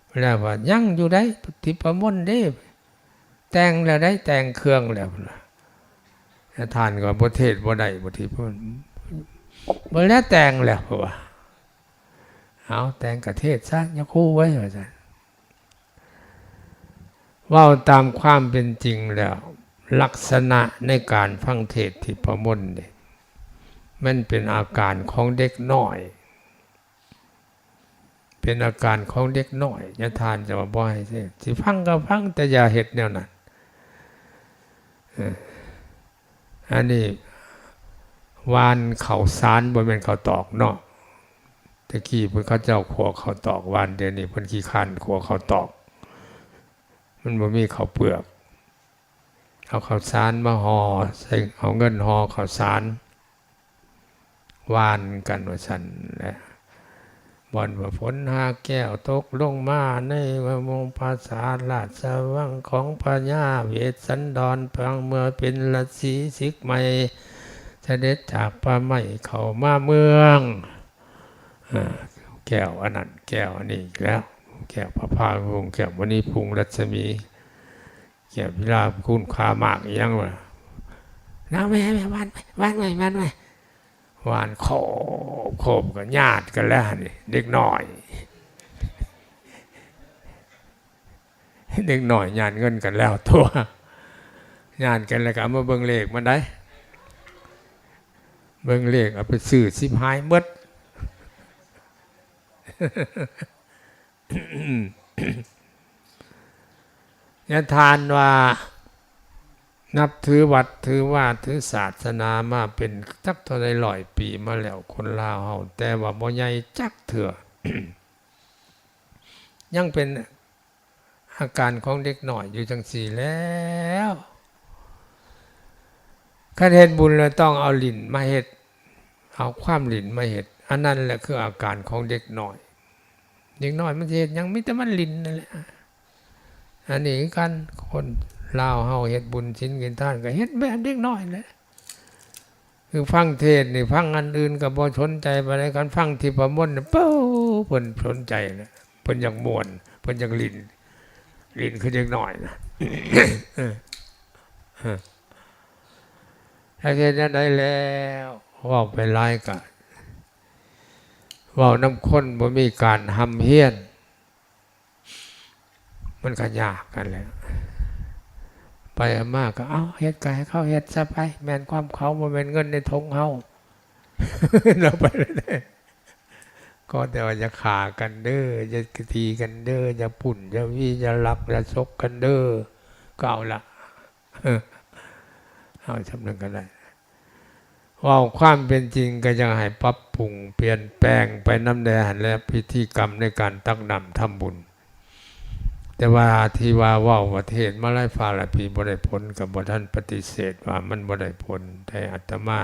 เวลาว่ายังอยู่ได้ทิพมนต์เด้แต่งแล้วได้แต่งเครื่องแล้วทานก็บ่เทศบ่ได้บ่ทิพมนต์บ่แล้วแต่งแล้วเพราะว่าเอาแต่งกะเทศซะอย่าคู่ไว้ว่าซั่นเว้าตามความเป็นจริงแล้วลักษณะในการฟังเทศทิพมนต์นี่มันเป็นอาการของเด็กน้อยเป็นอาการของเด็กน้อยอย่าทานจะมาบ่ให้สิฟังก็ฟังแต่อย่าเฮ็ดแนวนั้นอันนี้วานข้าวสารบ่แม่นข้าวตอกเนาะตะกี้เพิ่นเขาเจ้าขัวข้าวตอกวานเดี๋ยวนี้เพิ่นขี้คั่นขัวข้าวตอกมันบ่มีข้าวเปลือกเอาข้าวสารมาห่อใส่เอาเงินห่อข้าวสารวานกันว่าซั่นแหละบ่อนว่าฝนหาแก้วตกลงมาในวงภาษาราชวังของพญาเวสสันดรพังเมื่อเป็นราศีสิกใหม่เสด็จจากป่าไม้เข้ามาเมืองแก้วอันนั้นแก้วอันนี้แล้วแก้วพระพาวงศ์แก้วมณีพุงรัศมีแก้วพิราบคุณคามากอีหยังวะน้าแม่วันใหม่วานโคบกับญาติกันแล้วนี่เด็กหน่อยญาติเงินกันแล้วตัวญาติกันแล้วก็เอามาเบิ่งเลขมันได้เบิ่งเลขเอาไปซื้อ15หมดญาทานว่านับถือวัดถือว่าถือศาสนามาเป็นจักเท่าใด100 ปีมาแล้วคนลาวเฮาแต่ว่าบ่ใหญ่จักเถื่อ ยังเป็นอาการของเด็กน้อยอยู่จังซี่แล้วคันเฮ็ดบุญแล้วต้องเอาลิ้นมาเฮ็ดเอาความลิ้นมาเฮ็ดอันนั้นแหละคืออาการของเด็กน้อยมันสิเฮ็ดหยังมีแต่มันลิ้นนั่นแหละอันนี้กันคนลาวเฮาเฮ็ดบุญศีลกินทานก็เฮ็ดแบบเด็กน้อยแหละคือฟังเทศน์นี่ฟังอันอื่นก็บ่สนใจปานใดกันฟังทิพมนต์เป้าเพิ่นสนใจนะเพิ่นอยากม่วนเพิ่นอยากลิ้นคือเด็กน้อยนะ ถ้าเฮ็ดได้แล้วเว้าไปหลายก็เว้านำคนบ่มีการหำเฮียนมันก็ยากกันแล้วไปมากก็เอาเฮ็ดก็ให้เขาเฮ็ดซะไปแม่นความเขาบ่แม่นเงินในทงเฮา เราไปเลยก็แต่ว่าอย่าฆ่ากันเด้ออย่าตีกันเด้ออย่าปุ่นอย่าวีอย่าลักอย่าซกกันเด้อก็เอาละเอาสำนึกกันได้ว่าความเป็นจริงก็ยังให้ปรับปรุงเปลี่ยนแปลงไปนำแดหันและพิธีกรรมในการตักนำทำบุญแต่ว่าที่ว่าประเทศมาหลายฟ้าหลายปีบ่ได้ผลกับบ่ท่านปฏิเสธว่ามันบ่ได้ผลแต่อาตมา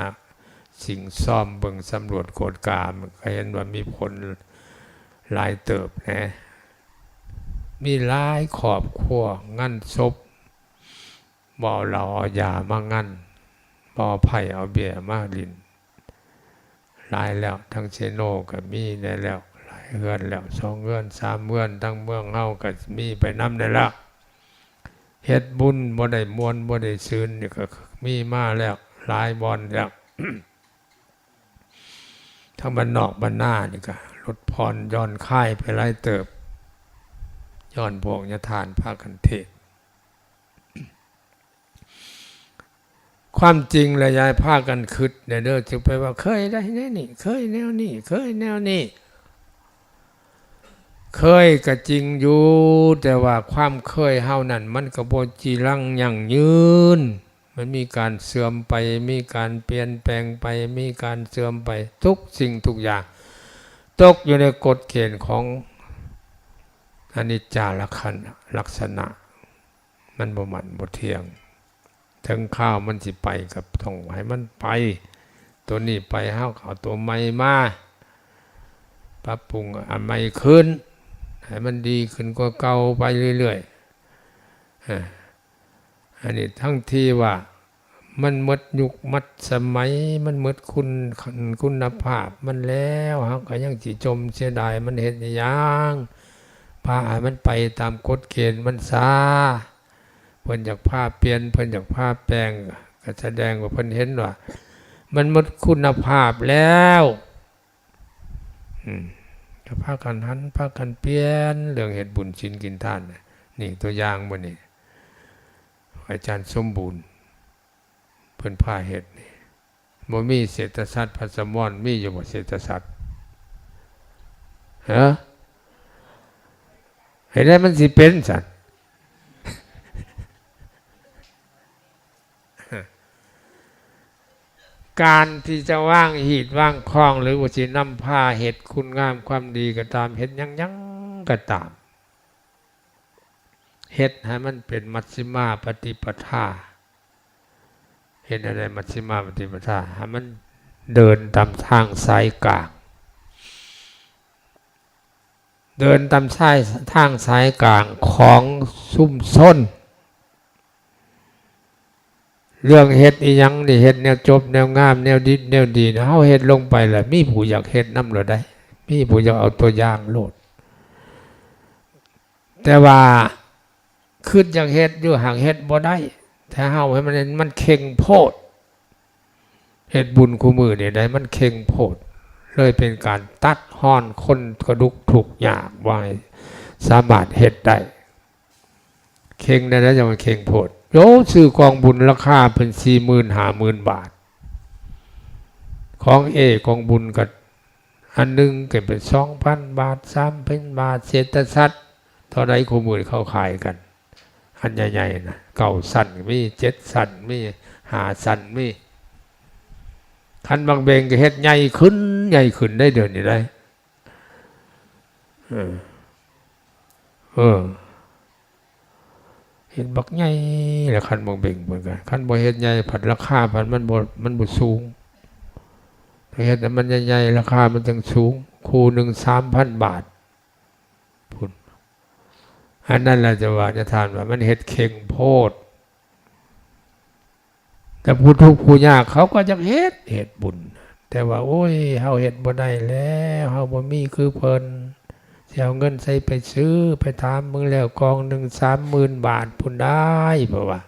สิ่งซ่อมเบิ่งสำรวจโกฎกามก็เห็นว่ามีผลหลายเติบนะมีหลายขอบขั้วงั้นศพบ่เราเอายามางั้นบ่ไผ่เอาเบียร์มาลินหลายแล้วทั้งเชโนก็มีได้แล้วหลายเฮือนแล้ว2เฮือน3เฮือนทั้งเมืองเฮาก็มีไปนำได้แล้วเฮ็ดบุญบ่ได้มวนบ่ได้ซื่นนี่ก็มีมาแล้วหลายบ่อนแล้ว ทั้งบ้านนอกบ้านหน้านี่ก็ลดพรย้อนค่ายไปหลายเติบย้อนพวกญาทานพากันเทศความจริงและยายพากันคิดเนี่ยเด้อจึงไปว่าเคยได้แน่นี่เคยแนวนี้เคยแนวนี้เคยก็จริงอยู่แต่ว่าความเคยเฮานั่นมันก็บ่จีรังยั่งยืนมันมีการเสื่อมไปมีการเปลี่ยนแปลงไปมีการเสื่อมไปทุกสิ่งทุกอย่างตกอยู่ในกฎเกณฑ์ของอนิจจลักษณะมันบ่มันบ่เที่ยงถึงข้าวมันสิไปกับต้องให้มันไปตัวนี้ไปเฮาเอาตัวใหม่มาปรับปรุงอันใหม่ขึ้นให้มันดีขึ้นกว่าเก่าไปเรื่อยๆอันนี้ทั้งที่ว่ามันหมดยุคมัดสมัยมันหมดคุณภาพมันแล้วเฮาก็ยังสิจมเสียดายมันเฮ็ดหยังพาให้มันไปตามกฎเกณฑ์มันซาเพิ่นอยากพาเปลี่ยนเพิ่นอยากพาแปลงก็แสดงว่าเพิ่นเห็นว่ามันหมดคุณภาพแล้วก็พากันหันพากันเปลี่ยนเรื่องเฮ็ดบุญศีลกินทานนี่ตัวอย่างบ่นี่อาจารย์สมบูรณ์เพิ่นพาเฮ็ดนี่บ่มีเศรษฐศาสตร์พัสมรมีอยู่บ่เศรษฐศาสตร์ฮะให้ได้มันสิเป็นซั่นการที่จะว่างหีดว่างคล้องหรือว่าสินำผ้าเฮ็ดคุณงามความดีก็ตามเฮ็ดยังก็ตามเฮ็ดให้มันเป็นมัชฌิมาปฏิปทาเฮ็ดอะไรมัชฌิมาปฏิปทาให้มันเดินตามทางสายกลางเดินตามทางสายกลางของซุ่มซ่นเรื่องเฮ็ดอีหยังนี่เฮ็ดแนวจบแนวงามแนวดีแนวดีเฮาเฮ็ดลงไปแล้วมีผู้อยากเฮ็ดนำเราได้มีผู้อยากเอาตัวอย่างโลดแต่ว่าคิดอยากเฮ็ดอยู่ห่างเฮ็ดบ่ได้ถ้าเฮาให้มันเข่งโพดเฮ็ดบุญคู่มือนี่ได้มันเข่งโพดเลยเป็นการตัดฮ้อนคนกระดุกทุกข์ยากไว้สามารถเฮ็ดได้เข่งได้แล้วจะมันเข่งโพดโยซื้อกองบุญราคาเป็น 40,000-50,000 บาทของกองบุญก็อันนึงก็เป็น 2,000 บาท 3,000 บาทเศรษฐศาสตร์เท่าใดคู่มือเข้าขายกันอันใหญ่ๆนะ9สั้นมี7สั้นมี5สั้นมีคันบางเบงก็เฮ็ดใหญ่ขึ้นได้เดือนนี้ได้เห็นบักใหญ่แล้วคันบางเบ่งเหมือนกันคันบ่เฮ็ดใหญ่ผัดราคาผัดมันบ่สูงถ้าเฮ็ดแต่มันใหญ่ๆราคามันจึงสูงคู่หนึ่ง 3,000 บาทพุ่นอันนั้นแหละจะว่าจะทานว่ามันเฮ็ดเข่งโพดแต่ผู้ทุกข์ผู้ยากเขาก็จักเฮ็ดบุญแต่ว่าโอ้ยเฮาเฮ็ดบ่ได้แล้วเฮาบ่มีคือเพิ่นสิเอาเงินใส่ไปซื้อไปถามมึงแล้วกองหนึ่ง 30,000 บาทพุ่นได้เพราะว่า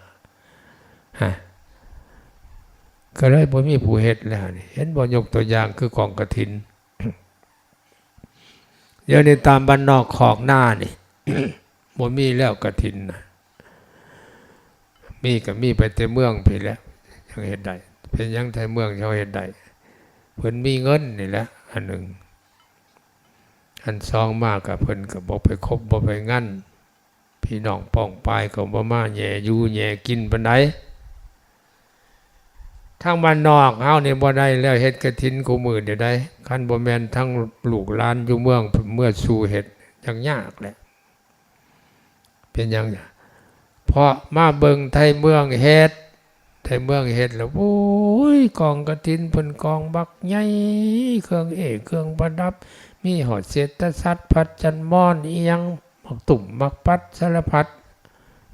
ก็เลยบ่มีผู้เฮ็ดแล้วนี่เห็นบ่ยกตัวอย่างคือกองกฐินเดี๋ยวนี้ตามบ้านนอกขอกหน้านี่ บ่มีแล้วกฐินนะมีก็มีไปแต่เมืองพี่แล้วยังเฮ็ดได้เป็นยังไทเมืองเขาเฮ็ดได้เพิ่นมีเงินนี่แหละอันหนึ่งอันสองมากกับเพิ่นก็บ่ไปคบบ่ไปงั้นพี่น้องป้องปายก็บ่มาแย่อยู่แย่กินปานใดทางบ้านนอกเฮานี่บ่ได้แล้วเฮ็ดกฐินกูมื้อเดี๋ยวได้คันบ่แม่นทั้งลูกหลานอยู่เมืองเมื่อสู่เฮ็ดยังยากแหละเป็นหยังเพราะมาเบิ่งไทยเมืองเฮ็ด แต่เมืองเฮ็ดแล้วโอ้ยกองกฐินเพิ่นกองบักใหญ่เครื่องเครื่องประดับมีหอดเศรษฐศาสตร์พัดจันทร์ม่อนอีหยังมักตุ่มมักปัดสารพัด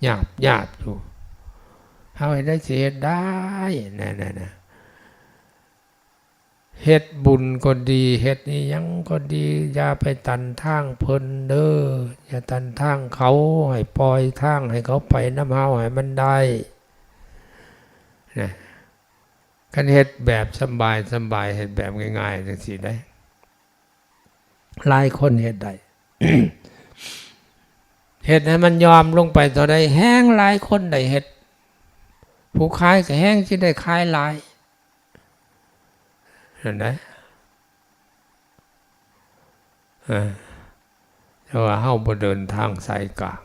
หยาบอยู่เฮาให้ได้สิเฮ็ดได้นั่นเฮ็ดบุญก็ดีเฮ็ดนี่ยังก็ดีอย่าไปตันทางเพิ่นเด้ออย่าตันทางเขาให้ปล่อยทางให้เขาไปน้ำเฮาให้มันได้นะคันเฮ็ดแบบสบายเฮ็ดแบบง่ายๆจังซี่ได้หลายคนเฮ็ดได้ เฮ็ดให้มันยอมลงไปเท่าใดแห้งหลายคนได้เฮ็ดผู้ขายก็แห้งสิได้ขายหลายเห็นไหมแต่ว่าเฮาบ่เดินทางสายกลาง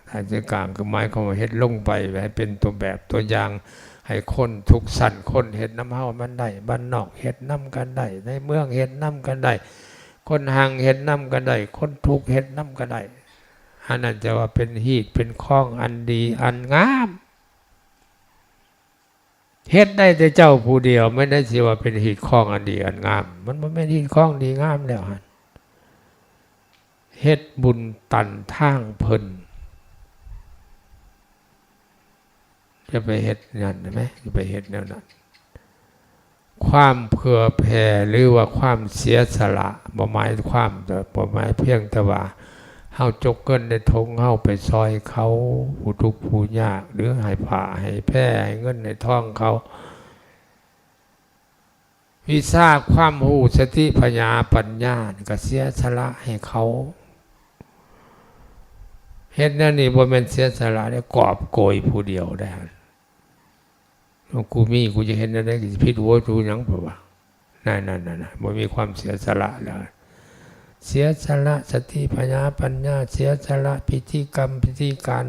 สายกลางคือหมายความว่าเฮ็ดลงไปให้เป็นตัวแบบตัวอย่างให้คนทุกสันคนเฮ็ดน้ำเฮามันได้บ้านนอกเฮ็ดน้ำกันได้ในเมืองเฮ็ดน้ำกันได้คนห่างเฮ็ดน้ำกันได้คนทุกข์เฮ็ดน้ำกันได้อันนั้นจะว่าเป็นฮีตเป็นข้องอันดีอันงามเฮ็ดได้แต่เจ้าผู้เดียวไม่ได้สิว่าเป็นหีดข้องอันดีอันงามมันบ่แม่นหีดข้องดีงามแล้วหั่นเฮ็ดบุญตันทางเพิ่นจะไปเฮ็ดนั่นได้ไหมจะไปเฮ็ดแนวนั้นความเผื่อแผ่หรือว่าความเสียสละบ่หมายความแต่บ่หมายเพียงแต่ว่าเฮาจกเงินในทงเฮาไปซอยเขาผู้ทุกข์ผู้ยากหรือให้ผ้าให้แพร่ให้เงินในท้องเขาวิชาความรู้สติปัญญาก็เสียสละให้เขาเฮ็ดนั่นนี่บ่แม่นเสียสละได้กอบโกยผู้เดียวได้กูมีกูจะเห็นได้ก็สิผิดหัวกูหยังเปล่าวะนั่นบ่มีความเสียสละแล้วเสียสละสติปัญญาเสียสละพิธีกรรมพิธีการ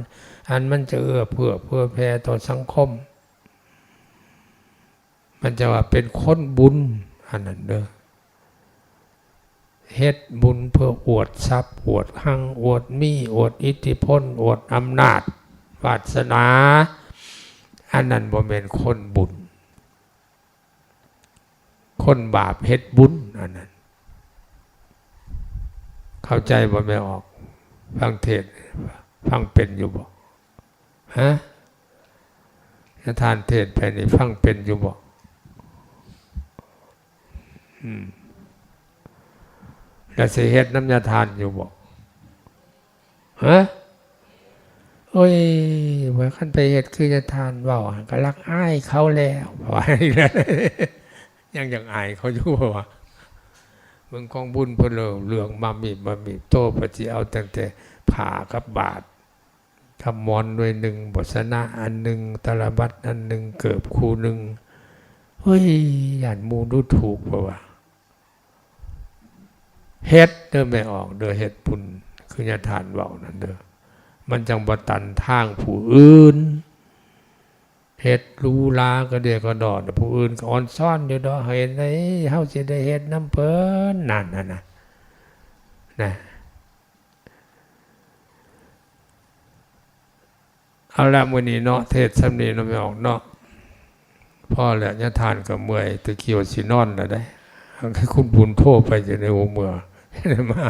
อันมันจะเพื่อแผ่ต่อสังคมมันจะว่าเป็นคนบุญอันนั้นเด้อเฮ็ดบุญเพื่ออวดทรัพย์อวดหั่งอวดมีอวดอิทธิพลอวดอำนาจวาสนาอันนั้นบ่แม่นคนบุญคนบาปเฮ็ดบุญอันนั้นเข้าใจบ่ไม่ออกฟังเทศฟังเป็นอยู่บ่ฮะทานเทศไปนี่ฟังเป็นอยู่บ่แล้วสิเฮ็ดน้ำยาทานอยู่บ่ฮะโอ้ยว่าคันไปเฮ็ดคือจะทานเว้าก็รักอ้ายเขาแล้วว่ายังอายเขาอยู่บ่วะเมืองของบุญเพิ่นเรื่องมามีโตปฏิเอาตั้งแต่ผ่ากับบาทคำมอนด้วยหนึ่งบทสนะอันหนึ่งตลบัดอันหนึ่งเกิบคู่หนึ่งเฮ้ยหยาดมูดูถูกป่าวะเฮ็ดเด้อไม่ออกเด้อเฮ็ดบุญคือญาทานเว้านั่นเด้อมันจังบ่ตันทางผู้อื่นเฮ็ดรู้ลาก็เดียก็ดอดผู้อื่นก็อ่อนซ่อนอยู่ดอกเห็นได้เฮาสิได้เฮ็ดน้ำเพิ่นนั่นนะเอาละมื้อนี้เนาะเทศน์สำนี้เนาะไม่ออกเนาะพอแล้วญาทานก็เมื่อยตะเกียวสินอนแล้วได้ให้คุณบุญโทรไปจะในหัวเมื่อมา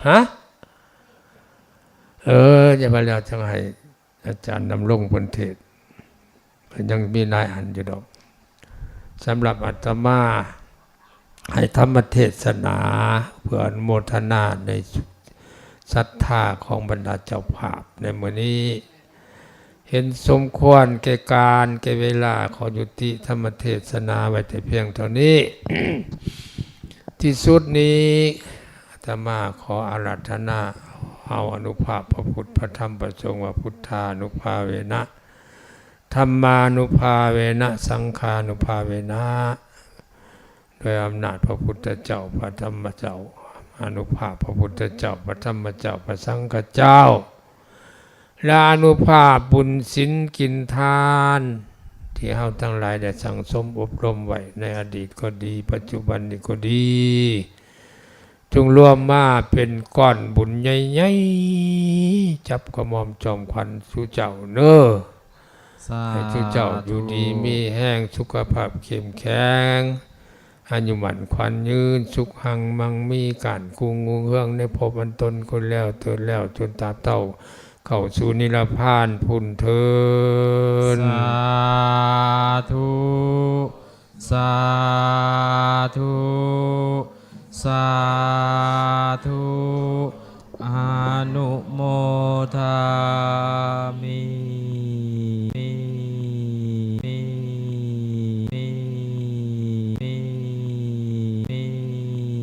ฮะอย่ามาแล้วจังให้อาจารย์ดำรงเพิ่นเทศน์ยังมีนายอันอยู่ดอกสำหรับอาตมาให้ธรรมเทศนาเพื่ออนุโมทนาในศรัทธาของบรรดาเจ้าภาพในมื้อนี้เห็นสมควรแก่การแก่เวลาขอยุติธรรมเทศนาไว้แต่เพียงเท่านี้ ที่สุดนี้อาตมาขออาราธนาเอาอนุภาพพระพุทธพระธรรมพระสงฆ์ว่าพุทธานุภาเวนะธรรมานุภาเวนะสังฆานุภาเวนะโดยอำนาจพระพุทธเจ้าพระธรรมเจ้าอนุภาพพระพุทธเจ้าพระธรรมเจ้าพระสังฆเจ้าและอนุภาพบุญศีลกินทานที่เฮาทั้งหลายได้สั่งสมอบรมไว้ในอดีตก็ดีปัจจุบันนี้ก็ดีจงรวมมาเป็นก้อนบุญใหญ่ๆจับกระหม่อมจอมขวัญสู่เจ้าเน้อ สา ให้ทุกเจ้าอยู่ดีมีแห้งสุขภาพเข้มแข็งอายุหมันขวัญยืนสุขหังมังมีการกุงงูเฮืองในภพอันตนคนแล้วเถิดแล้วจนตราบเต่าเข้าสู่นิรพานพุ่นเทิน สาธุสาธุสาธุ